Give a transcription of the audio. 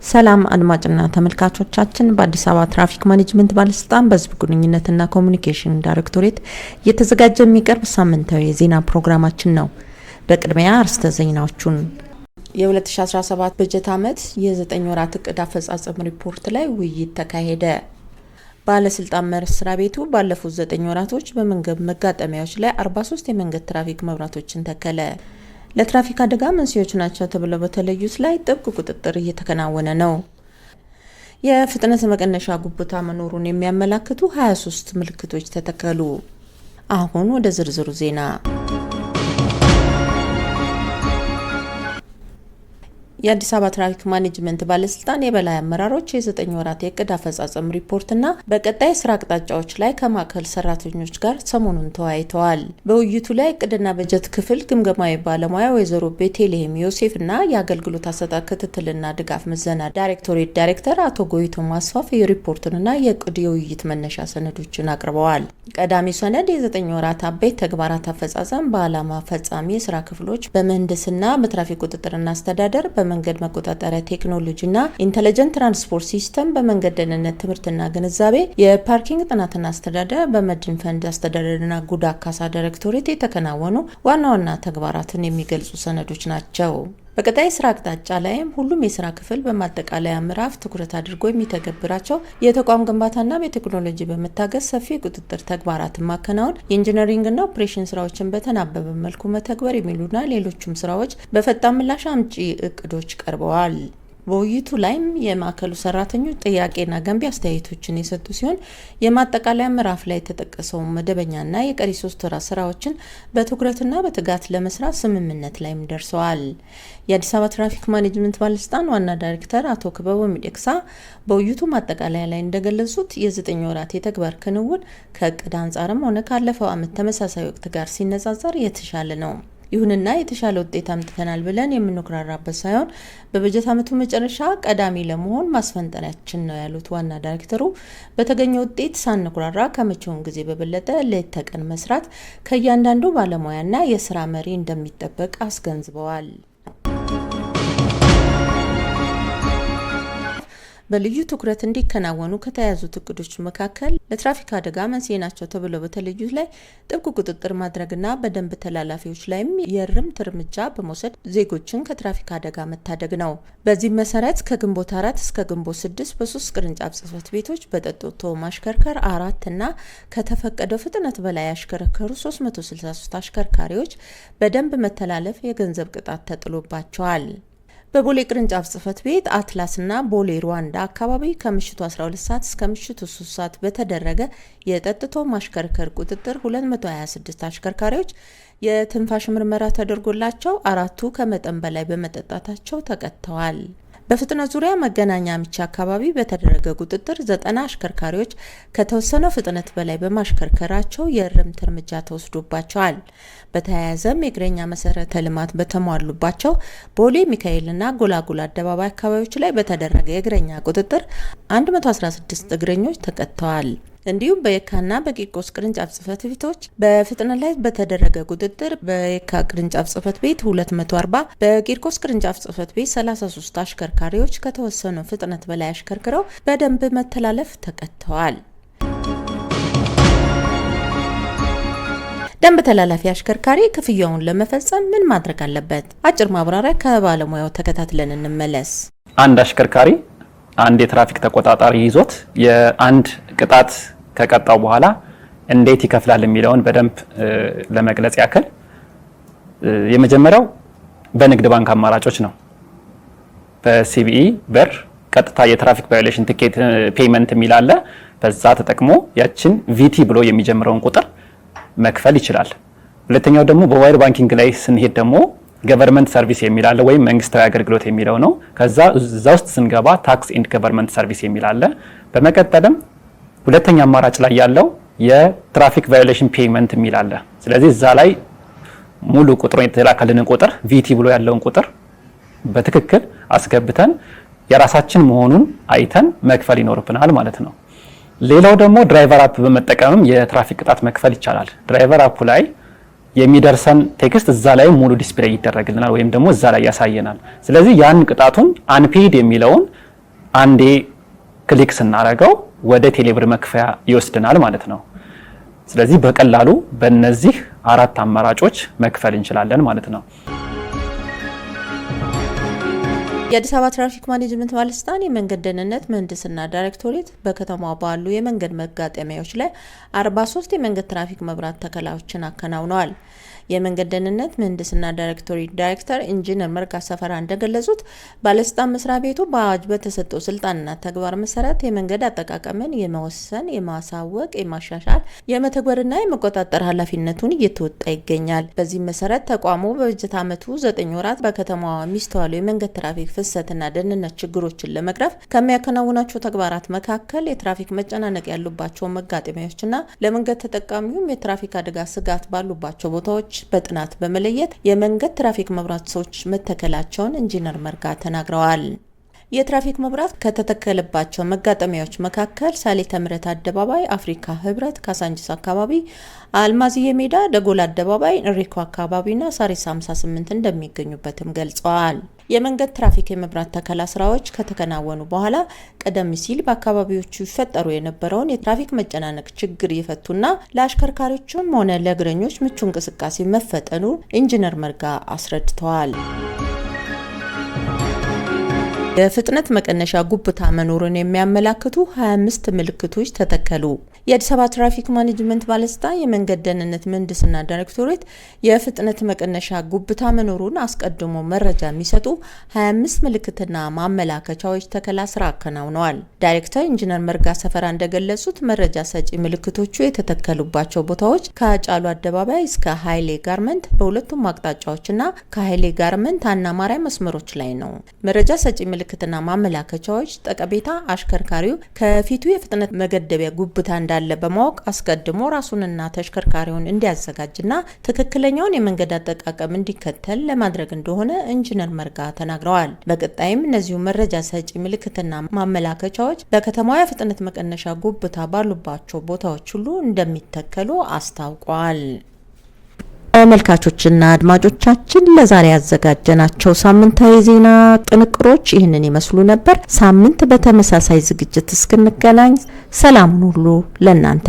ሰላም አድማጭና ተመልካቾቻችን በአዲስ አበባ ትራፊክ ማኔጅመንት ባለስልጣን በህዝብ ግንኙነትና ኮሙኒኬሽን ዳይሬክቶሬት እየተዘጋጀ የሚቀርብ ሳምንታዊ የዜና ፕሮግራማችን ነው። በቅድሚያ አርዕስተ ዜናዎቹን የ2017 በጀት ዓመት የ9 ወራት እቅድ አፈጻጸም ሪፖርት ላይ ውይይት ተካሄደ። ባለስልጣን መስሪያ ቤቱ ባለፉት 9 ወራቶች በመንገድ መጋጠሚያዎች ላይ 43 የመንገድ ትራፊክ መብራቶችን ተከለ። ለትራፊክ አደጋ መንስኤዎች ናቸው ተብለው በተለዩት ላይ ጥብቅ ቁጥጥር እየተከናወነ ነው። የፍጥነት መቀነሻ ጉብታ መኖሩን የሚያመላክቱ 23 ምልክቶች ተተከሉ። አሁን ወደ ዝርዝሩ ዜና። የአዲስ አበባ ትራፊክ ማኔጅመንት ባለስልጣን የበላይ አመራሮች የ9 ወራት የእቅድ አፈጻጸም ሪፖርትና በቀጣይ ስራ አቅጣጫዎች ላይ ከማዕከል ሰራተኞች ጋር ሰሞኑን ተወያይተዋል። በውይይቱ ላይ እቅድና በጀት ክፍል ግምገማዊ ባለሙያ ወይዘሮ ቤቴልሄም ዮሴፍና የአገልግሎት አሰጣጥ ክትትልና ድጋፍ ምዘና ዳይሬክቶሬት ዳይሬክተር አቶ ጎይቶም አስፋፍ የሪፖርቱንና የእቅድ የውይይት መነሻ ሰነዶችን አቅርበዋል። ቀዳሚው ሰነድ የ9 ወራት አበይት ተግባራት አፈጻጸም በዓላማ ፈጻሚ የስራ ክፍሎች በምህንድስና በትራፊክ ቁጥጥርና አስተዳደር በመንገድ መቆጣጠሪያ ቴክኖሎጂና ኢንተለጀንት ትራንስፖርት ሲስተም በመንገድ ደህንነት ትምህርትና ግንዛቤ የፓርኪንግ ጥናትና አስተዳደር በመድን ፈንድ አስተዳደርና ጉዳት ካሳ ዳይሬክቶሬት የተከናወኑ ዋና ዋና ተግባራትን የሚገልጹ ሰነዶች ናቸው። በቀጣይ ስራ አቅጣጫ ላይም ሁሉም የስራ ክፍል በማጠቃለያ ምዕራፍ ትኩረት አድርጎ የሚተገብራቸው የተቋም ግንባታና በቴክኖሎጂ በመታገዝ ሰፊ ቁጥጥር ተግባራትን ማከናወን፣ የኢንጂነሪንግና ኦፕሬሽን ስራዎችን በተናበበ መልኩ መተግበር የሚሉና ሌሎችም ስራዎች በፈጣን ምላሽ አምጪ እቅዶች ቀርበዋል። በውይይቱ ላይም የማዕከሉ ሰራተኞች ጥያቄና ገንቢ አስተያየቶችን የሰጡ ሲሆን የማጠቃለያ ምዕራፍ ላይ የተጠቀሰው መደበኛና የቀሪ 3 ወራት ስራዎችን በትኩረትና በትጋት ለመስራት ስምምነት ላይም ደርሰዋል። የአዲስ አበባ ትራፊክ ማኔጅመንት ባለስልጣን ዋና ዳይሬክተር አቶ ክበቦ ሚደቅሳ በውይይቱ ማጠቃለያ ላይ እንደገለጹት የ9 ወራት የተግባር ክንውን ከእቅድ አንጻርም ሆነ ካለፈው ዓመት ተመሳሳይ ወቅት ጋር ሲነጻጸር የተሻለ ነው። ይሁንና የተሻለ ውጤት አምጥተናል ብለን የምንኩራራበት ሳይሆን በበጀት ዓመቱ መጨረሻ ቀዳሚ ለመሆን ማስፈንጠሪያችን ነው ያሉት ዋና ዳይሬክተሩ በተገኘው ውጤት ሳንኩራራ ከመቼውም ጊዜ በበለጠ ሌት ተቀን መስራት ከእያንዳንዱ ባለሙያና የስራ መሪ እንደሚጠበቅ አስገንዝበዋል። በልዩ ትኩረት እንዲከናወኑ ከተያዙት እቅዶች መካከል ለትራፊክ አደጋ መንስኤ ናቸው ተብለው በተለዩት ላይ ጥብቅ ቁጥጥር ማድረግና በደንብ ተላላፊዎች ላይም የእርምት እርምጃ በመውሰድ ዜጎችን ከትራፊክ አደጋ መታደግ ነው። በዚህ መሰረት ከግንቦት 4 እስከ ግንቦት 6 በ3 ቅርንጫፍ ጽህፈት ቤቶች በጠጥቶ ማሽከርከር 4 እና ከተፈቀደው ፍጥነት በላይ ያሽከረከሩ 363 አሽከርካሪዎች በደንብ መተላለፍ የገንዘብ ቅጣት ተጥሎባቸዋል። በቦሌ ቅርንጫፍ ጽህፈት ቤት አትላስና ቦሌ ሩዋንዳ አካባቢ ከምሽቱ 12 ሰዓት እስከ ምሽቱ 3 ሰዓት በተደረገ የጠጥቶ ማሽከርከር ቁጥጥር 226 አሽከርካሪዎች የትንፋሽ ምርመራ ተደርጎላቸው 4ቱ ከመጠን በላይ በመጠጣታቸው ተቀጥተዋል። በፍጥነት ዙሪያ መገናኛ ምቻ አካባቢ በተደረገ ቁጥጥር 90 አሽከርካሪዎች ከተወሰነው ፍጥነት በላይ በማሽከርከራቸው የእርምት እርምጃ ተወስዶባቸዋል። በተያያዘም የእግረኛ መሰረተ ልማት በተሟሉባቸው ቦሌ ሚካኤልና ጎላጉል አደባባይ አካባቢዎች ላይ በተደረገ የእግረኛ ቁጥጥር 116 እግረኞች ተቀጥተዋል። እንዲሁም በየካና በቂርቆስ ቅርንጫፍ ጽህፈት ቤቶች በፍጥነት ላይ በተደረገ ቁጥጥር በየካ ቅርንጫፍ ጽህፈት ቤት 240 በቂርቆስ ቅርንጫፍ ጽህፈት ቤት 33 አሽከርካሪዎች ከተወሰነው ፍጥነት በላይ አሽከርክረው በደንብ መተላለፍ ተቀጥተዋል። ደንብ ተላላፊ አሽከርካሪ ክፍያውን ለመፈጸም ምን ማድረግ አለበት? አጭር ማብራሪያ ከባለሙያው ተከታትለን እንመለስ። አንድ አሽከርካሪ አንድ የትራፊክ ተቆጣጣሪ ይዞት የአንድ ቅጣት ከቀጣው በኋላ እንዴት ይከፍላል የሚለውን በደንብ ለመግለጽ ያክል የመጀመሪያው በንግድ ባንክ አማራጮች ነው። በሲቢኢ ብር ቀጥታ የትራፊክ ቫዮሌሽን ቲኬት ፔመንት የሚላለ በዛ ተጠቅሞ ያችን ቪቲ ብሎ የሚጀምረውን ቁጥር መክፈል ይችላል። ሁለተኛው ደግሞ በሞባይል ባንኪንግ ላይ ስንሄድ ደግሞ ገቨርንመንት ሰርቪስ የሚላለ ወይም መንግስታዊ አገልግሎት የሚለው ነው። ከዛ እዛ ውስጥ ስንገባ ታክስ ኤንድ ገቨርንመንት ሰርቪስ የሚላለ። በመቀጠልም ሁለተኛ አማራጭ ላይ ያለው የትራፊክ ቫዮሌሽን ፔመንት የሚላለ። ስለዚህ እዛ ላይ ሙሉ ቁጥሩን የተላከልንን ቁጥር ቪቲ ብሎ ያለውን ቁጥር በትክክል አስገብተን የራሳችን መሆኑን አይተን መክፈል ይኖርብናል ማለት ነው። ሌላው ደግሞ ድራይቨር አፕ በመጠቀምም የትራፊክ ቅጣት መክፈል ይቻላል። ድራይቨር አፑ ላይ የሚደርሰን ቴክስት እዛ ላይ ሙሉ ዲስፕሌይ ይደረግልናል ወይም ደግሞ እዛ ላይ ያሳየናል። ስለዚህ ያን ቅጣቱን አንፔድ የሚለውን አንዴ ክሊክ ስናደርገው ወደ ቴሌብር መክፈያ ይወስድናል ማለት ነው። ስለዚህ በቀላሉ በእነዚህ 4 አማራጮች መክፈል እንችላለን ማለት ነው። የአዲስ አበባ ትራፊክ ማኔጅመንት ባለስልጣን የመንገድ ደህንነት ምህንድስና ዳይሬክቶሬት በከተማዋ ባሉ የመንገድ መጋጠሚያዎች ላይ 43 የመንገድ ትራፊክ መብራት ተከላዎችን አከናውነዋል። የመንገድ ደህንነት ምህንድስና ዳይሬክቶሬት ዳይሬክተር ኢንጂነር መርጋ ሰፈራ እንደገለጹት ባለስልጣን መስሪያ ቤቱ በአዋጅ በተሰጠው ስልጣንና ተግባር መሰረት የመንገድ አጠቃቀምን የመወሰን፣ የማሳወቅ፣ የማሻሻል፣ የመተግበርና የመቆጣጠር ኃላፊነቱን እየተወጣ ይገኛል። በዚህ መሰረት ተቋሙ በበጀት ዓመቱ 9 ወራት በከተማዋ የሚስተዋሉ የመንገድ ትራፊክ ፍሰትና ደህንነት ችግሮችን ለመቅረፍ ከሚያከናውናቸው ተግባራት መካከል የትራፊክ መጨናነቅ ያሉባቸው መጋጠሚያዎችና ለመንገድ ተጠቃሚውም የትራፊክ አደጋ ስጋት ባሉባቸው ቦታዎች በጥናት በመለየት የመንገድ ትራፊክ መብራቶች መተከላቸውን ኢንጂነር መርጋ ተናግረዋል። የትራፊክ መብራት ከተተከለባቸው መጋጠሚያዎች መካከል ሳሌተ ምሕረት አደባባይ፣ አፍሪካ ህብረት፣ ካሳንቺስ አካባቢ፣ አልማዝዬ ሜዳ፣ ደጎል አደባባይ፣ እንሪኮ አካባቢና ሳሪስ 58 እንደሚገኙበትም ገልጸዋል። የመንገድ ትራፊክ የመብራት ተከላ ስራዎች ከተከናወኑ በኋላ ቀደም ሲል በአካባቢዎቹ ይፈጠሩ የነበረውን የትራፊክ መጨናነቅ ችግር የፈቱና ለአሽከርካሪዎችም ሆነ ለእግረኞች ምቹ እንቅስቃሴ መፈጠኑ ኢንጂነር መርጋ አስረድተዋል። የፍጥነት መቀነሻ ጉብታ መኖሩን የሚያመላክቱ 25 ምልክቶች ተተከሉ። የአዲስ አበባ ትራፊክ ማኔጅመንት ባለስልጣን የመንገድ ደህንነት ምህንድስና ዳይሬክቶሬት የፍጥነት መቀነሻ ጉብታ መኖሩን አስቀድሞ መረጃ የሚሰጡ 25 ምልክትና ማመላከቻዎች ተከላ ስራ አከናውነዋል። ዳይሬክተር ኢንጂነር መርጋ ሰፈራ እንደገለጹት መረጃ ሰጪ ምልክቶቹ የተተከሉባቸው ቦታዎች ከአጫሉ አደባባይ እስከ ኃይሌ ጋርመንት በሁለቱም አቅጣጫዎችና ከኃይሌ ጋርመንት አና ማርያም መስመሮች ላይ ነው። መረጃ ሰጪ ምልክትና ማመላከቻዎች ጠቀሜታ አሽከርካሪው ከፊቱ የፍጥነት መገደቢያ ጉብታ እንዳለ በማወቅ አስቀድሞ ራሱንና ተሽከርካሪውን እንዲያዘጋጅና ትክክለኛውን የመንገድ አጠቃቀም እንዲከተል ለማድረግ እንደሆነ ኢንጂነር መርጋ ተናግረዋል። በቀጣይም እነዚሁ መረጃ ሰጪ ምልክትና ማመላከቻዎች በከተማዋ የፍጥነት መቀነሻ ጉብታ ባሉባቸው ቦታዎች ሁሉ እንደሚተከሉ አስታውቋል። ተመልካቾችና አድማጮቻችን ለዛሬ ያዘጋጀናቸው ሳምንታዊ ዜና ጥንቅሮች ይህንን ይመስሉ ነበር። ሳምንት በተመሳሳይ ዝግጅት እስክንገናኝ ሰላሙን ሁሉ ለእናንተ